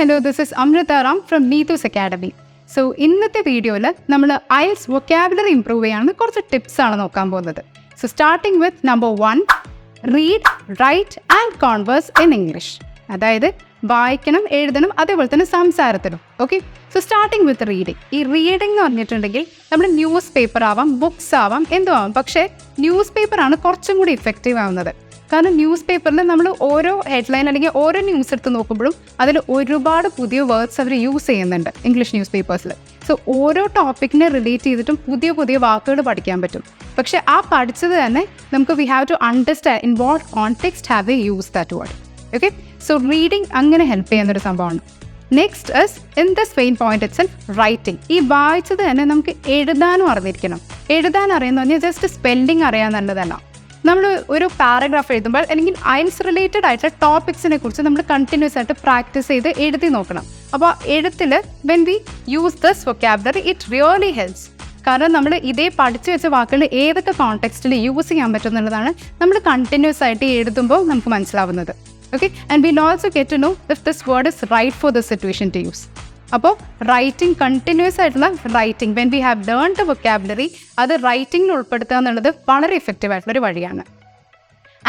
hello, this is Amrita Ram from Neethus Academy. So, ഇന്നത്തെ വീഡിയോയിൽ നമ്മൾ IELTS വൊക്കാബുലറി ഇംപ്രൂവ് ചെയ്യാനുള്ള കുറച്ച് ടിപ്സ് ആണ് നോക്കാൻ പോകുന്നത്. So starting with number 1, read, write and converse in English. അതായത് വായിക്കണം, എഴുതണം, അതേപോലെ തന്നെ സംസാരത്തിലും. Okay, so starting with reading. ഈ റീഡിംഗ് എന്ന് പറഞ്ഞിട്ടുണ്ടെങ്കിൽ നമ്മുടെ ന്യൂസ് പേപ്പർ ആവാം, ബുക്സ് ആവാം, എന്തോ ആവാം. പക്ഷേ ന്യൂസ് പേപ്പറാണ് കുറച്ചും കൂടി ഇഫക്റ്റീവ് ആവുന്നത്. കാരണം ന്യൂസ് പേപ്പറിൽ നമ്മൾ ഓരോ ഹെഡ്ലൈൻ അല്ലെങ്കിൽ ഓരോ ന്യൂസ് എടുത്ത് നോക്കുമ്പോഴും അതിൽ ഒരുപാട് പുതിയ വേർഡ്സ് അവർ യൂസ് ചെയ്യുന്നുണ്ട് ഇംഗ്ലീഷ് ന്യൂസ് പേപ്പേഴ്സിൽ. സോ ഓരോ ടോപ്പിക്കിനെ റിലേറ്റ് ചെയ്തിട്ടും പുതിയ പുതിയ വാക്കുകൾ പഠിക്കാൻ പറ്റും. പക്ഷേ ആ പഠിച്ചത് തന്നെ നമുക്ക് we have to understand in what context have we use that word. Okay, so reading അങ്ങനെ ഹെൽപ്പ് ചെയ്യുന്നൊരു സംഭവമാണ്. Next is in this main point itself writing. ഈ വായിച്ചത് തന്നെ നമുക്ക് എഴുതാനും അറിഞ്ഞിരിക്കണം. എഴുതാൻ അറിയുന്ന പറഞ്ഞാൽ ജസ്റ്റ് സ്പെല്ലിംഗ് അറിയാമെന്നുള്ളതല്ല. നമ്മൾ ഒരു പാരഗ്രാഫ് എഴുതുമ്പോൾ അല്ലെങ്കിൽ IELTS റിലേറ്റഡ് ആയിട്ടുള്ള ടോപ്പിക്സിനെ കുറിച്ച് നമ്മൾ കണ്ടിന്യൂസ് ആയിട്ട് പ്രാക്ടീസ് ചെയ്ത് എഴുതി നോക്കണം. അപ്പോൾ എഴുത്തിൽ when we use this vocabulary it really helps. കാരണം നമ്മൾ ഇതേ പഠിച്ചു വെച്ച വാക്കുകൾ ഏതൊക്കെ കോണ്ടെക്സ്റ്റിൽ യൂസ് ചെയ്യാൻ പറ്റും എന്നുള്ളതാണ് നമ്മൾ കണ്ടിന്യൂസ് ആയിട്ട് എഴുതുമ്പോൾ നമുക്ക് മനസ്സിലാവുന്നത്. Okay, and will also get to know if this word is right for this situation to use. അപ്പോൾ റൈറ്റിംഗ്, കണ്ടിന്യൂസ് ആയിട്ടുള്ള writing, when we have learn the vocabulary, അത് റൈറ്റിംഗിൽ ഉൾപ്പെടുത്തുക എന്നുള്ളത് വളരെ ഇഫക്റ്റീവ് ആയിട്ടുള്ളൊരു വഴിയാണ്.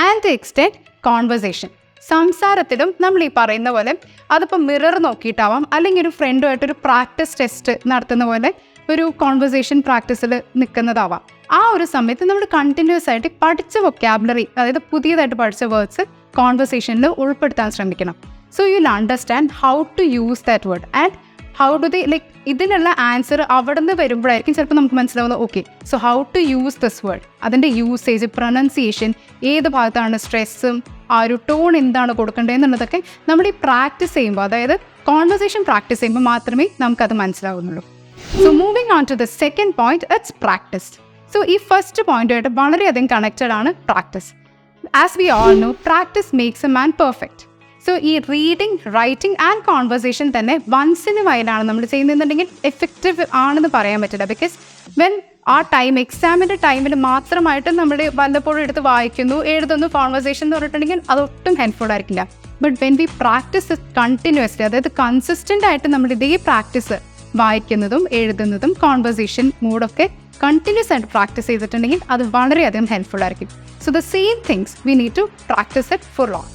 And to extend conversation. സംസാരത്തിലും നമ്മൾ ഈ പറയുന്ന പോലെ അതിപ്പോൾ മിറർ നോക്കിയിട്ടാവാം, അല്ലെങ്കിൽ ഒരു ഫ്രണ്ടുമായിട്ടൊരു പ്രാക്ടീസ് ടെസ്റ്റ് നടത്തുന്ന പോലെ ഒരു കോൺവെർസേഷൻ പ്രാക്ടീസിൽ നിൽക്കുന്നതാവാം. ആ ഒരു സമയത്ത് നമ്മൾ കണ്ടിന്യൂസ് ആയിട്ട് പഠിച്ച വൊക്കാബുലറി, അതായത് പുതിയതായിട്ട് പഠിച്ച വേർഡ്സ് കോൺവെർസേഷനിൽ ഉൾപ്പെടുത്താൻ ശ്രമിക്കണം. So you will understand how to use that word and how do they like ഇതിനുള്ള ആൻസർ അവിടെ നിന്ന് വരുമ്പോഴായിരിക്കും ചിലപ്പോൾ നമുക്ക് മനസ്സിലാവുന്നത്. Okay, so how to use this word, അതിൻ്റെ യൂസേജ്, പ്രൊനൗൺസിയേഷൻ, ഏത് ഭാഗത്താണ് സ്ട്രെസ്സും ആ ഒരു ടോൺ എന്താണ് കൊടുക്കേണ്ടത് എന്നുള്ളതൊക്കെ നമ്മൾ ഈ പ്രാക്ടീസ് ചെയ്യുമ്പോൾ, അതായത് കോൺവെർസേഷൻ പ്രാക്ടീസ് ചെയ്യുമ്പോൾ മാത്രമേ നമുക്കത് മനസ്സിലാവുന്നുള്ളൂ. So moving on to the second point, it's practice. So ഈ ഫസ്റ്റ് പോയിന്റുമായിട്ട് വളരെയധികം കണക്റ്റഡ് ആണ് practice. As we all know, practice makes a man perfect. So ഈ റീഡിങ്, റൈറ്റിംഗ് ആൻഡ് കോൺവെർസേഷൻ തന്നെ വൺസിന് വയലാണ് നമ്മൾ ചെയ്യുന്നുണ്ടെങ്കിൽ എഫക്റ്റീവ് ആണെന്ന് പറയാൻ പറ്റില്ല. ബിക്കോസ് വെൻ ആ ടൈം, എക്സാമിൻ്റെ ടൈമിൽ മാത്രമായിട്ട് നമ്മൾ വല്ലപ്പോഴും എടുത്ത് വായിക്കുന്നു, എഴുതുന്നു, കോൺവെർസേഷൻ എന്ന് പറഞ്ഞിട്ടുണ്ടെങ്കിൽ അതൊട്ടും ഹെൽപ്ഫുൾ ആയിരിക്കില്ല. But when we practise continuously, അതായത് കൺസിസ്റ്റൻ്റ് ആയിട്ട് നമ്മൾ ഇതേ പ്രാക്ടീസ് വായിക്കുന്നതും എഴുതുന്നതും കോൺവെർസേഷൻ മൂഡൊക്കെ കണ്ടിന്യൂസ് ആയിട്ട് പ്രാക്ടീസ് ചെയ്തിട്ടുണ്ടെങ്കിൽ അത് വളരെയധികം ഹെൽപ്ഫുൾ ആയിരിക്കും. So the same things we need to practise it for long.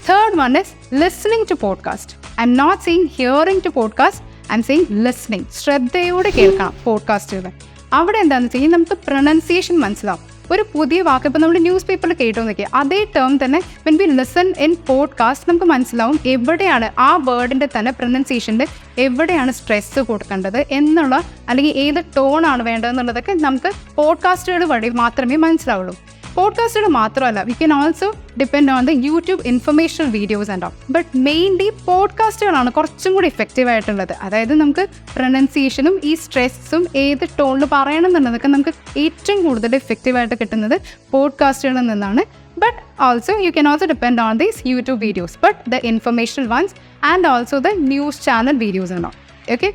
Third one is listening to podcast. I'm not saying hearing to podcast, I'm saying listening. ശ്രദ്ധയോടെ കേൾക്കണം പോഡ്കാസ്റ്റുകൾ. അവിടെ എന്താണെന്ന് വെച്ച് കഴിഞ്ഞാൽ നമുക്ക് പ്രൊനൗൺസിയേഷൻ മനസ്സിലാവും. ഒരു പുതിയ വാക്ക് ഇപ്പോൾ നമ്മൾ ന്യൂസ് പേപ്പറിൽ കേട്ടോ നോക്കിയാൽ അതേ ടേം തന്നെ when we listen in podcast നമുക്ക് മനസ്സിലാവും എവിടെയാണ് ആ വേർഡിൻ്റെ തന്നെ പ്രൊനൗൺസിയേഷനിൽ എവിടെയാണ് സ്ട്രെസ്സ് കൊടുക്കേണ്ടത് എന്നുള്ള, അല്ലെങ്കിൽ ഏത് ടോണാണ് വേണ്ടതെന്നുള്ളതൊക്കെ നമുക്ക് പോഡ്കാസ്റ്റുകൾ വഴി മാത്രമേ മനസ്സിലാവുള്ളൂ. പോഡ്കാസ്റ്റുകൾ മാത്രമല്ല, we can also depend on the YouTube informational videos and all. But mainly പോഡ്കാസ്റ്റുകളാണ് കുറച്ചും കൂടി ഇഫക്റ്റീവ് ആയിട്ടുള്ളത്. അതായത് നമുക്ക് പ്രൊനൗൺസിയേഷനും ഈ സ്ട്രെസ്സും ഏത് ടോണിൽ പറയണം എന്നുള്ളതൊക്കെ നമുക്ക് ഏറ്റവും കൂടുതൽ ഇഫക്റ്റീവായിട്ട് കിട്ടുന്നത് പോഡ്കാസ്റ്റുകളിൽ നിന്നാണ്. But also you can also depend on these YouTube videos, but the informational ones and also the news channel videos and all. Okay,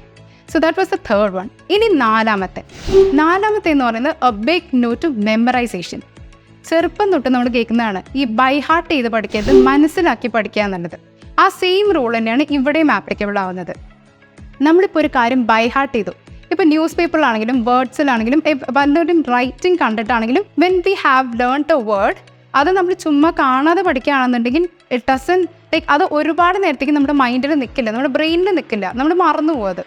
so that was the third one. ഇനി നാലാമത്തെ എന്ന് പറയുന്നത് a big no to memorisation. ചെറുപ്പം തൊട്ട് നമ്മൾ കേൾക്കുന്നതാണ് ഈ by heart ചെയ്ത് പഠിക്കരുത്, മനസ്സിലാക്കി പഠിക്കുക എന്നുള്ളത്. ആ സെയിം റൂൾ തന്നെയാണ് ഇവിടെയും ആപ്ലിക്കബിൾ ആവുന്നത്. നമ്മളിപ്പോൾ ഒരു കാര്യം ബൈ ഹാർട്ട് ചെയ്തു, ഇപ്പോൾ ന്യൂസ് പേപ്പറിലാണെങ്കിലും വേർഡ്സിലാണെങ്കിലും വല്ലവരും റൈറ്റിംഗ് കണ്ടിട്ടാണെങ്കിലും when we have learn a word, അത് നമ്മൾ ചുമ്മാ കാണാതെ പഠിക്കുകയാണെന്നുണ്ടെങ്കിൽ ഇറ്റ് ഡസൻ ലൈക്ക് അത് ഒരുപാട് നേരത്തേക്ക് നമ്മുടെ മൈൻഡിൽ നിൽക്കില്ല, നമ്മുടെ ബ്രെയിനിൽ നിൽക്കില്ല, നമ്മൾ മറന്നു പോകുന്നത്.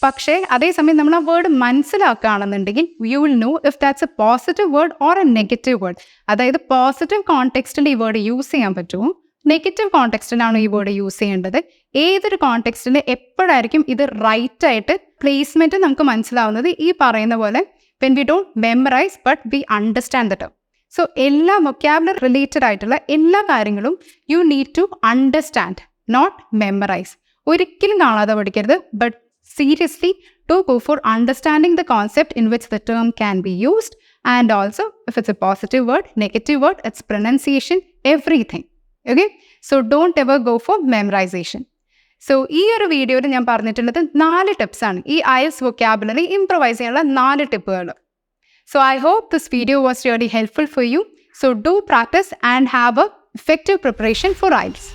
പക്ഷേ അതേസമയം നമ്മൾ ആ വേർഡ് മനസ്സിലാക്കുകയാണെന്നുണ്ടെങ്കിൽ you will know if that's a positive word or a negative word. അതായത് പോസിറ്റീവ് കോണ്ടെക്സ്റ്റിൽ ഈ വേർഡ് യൂസ് ചെയ്യാൻ പറ്റുമോ, നെഗറ്റീവ് കോണ്ടെക്സ്റ്റിലാണോ ഈ വേർഡ് യൂസ് ചെയ്യേണ്ടത്, ഏതൊരു കോണ്ടെക്സ്റ്റിൽ എപ്പോഴായിരിക്കും ഇത് റൈറ്റ് ആയിട്ട് പ്ലേസ്മെൻറ്റ് നമുക്ക് മനസ്സിലാവുന്നത്. ഈ പറയുന്ന പോലെ when we don't memorise but we understand the term. So എല്ലാ വൊക്കാബുലറി റിലേറ്റഡ് ആയിട്ടുള്ള എല്ലാ കാര്യങ്ങളും you need to understand, not memorise. ഒരിക്കലും കാണാതെ പഠിക്കരുത്, but seriously to go for understanding the concept in which the term can be used, and also if it's a positive word, negative word, its pronunciation, everything. Okay, so don't ever go for memorization. So ഈ ഒരു വീഡിയോയിൽ ഞാൻ പറഞ്ഞിട്ടുള്ളത് 4 tips ആണ്, ഈ IELTS vocabulary improvise ചെയ്യാനുള്ള 4 ടിപ്പുകൾ. So I hope this video was really helpful for you. So do practice and have a effective preparation for IELTS.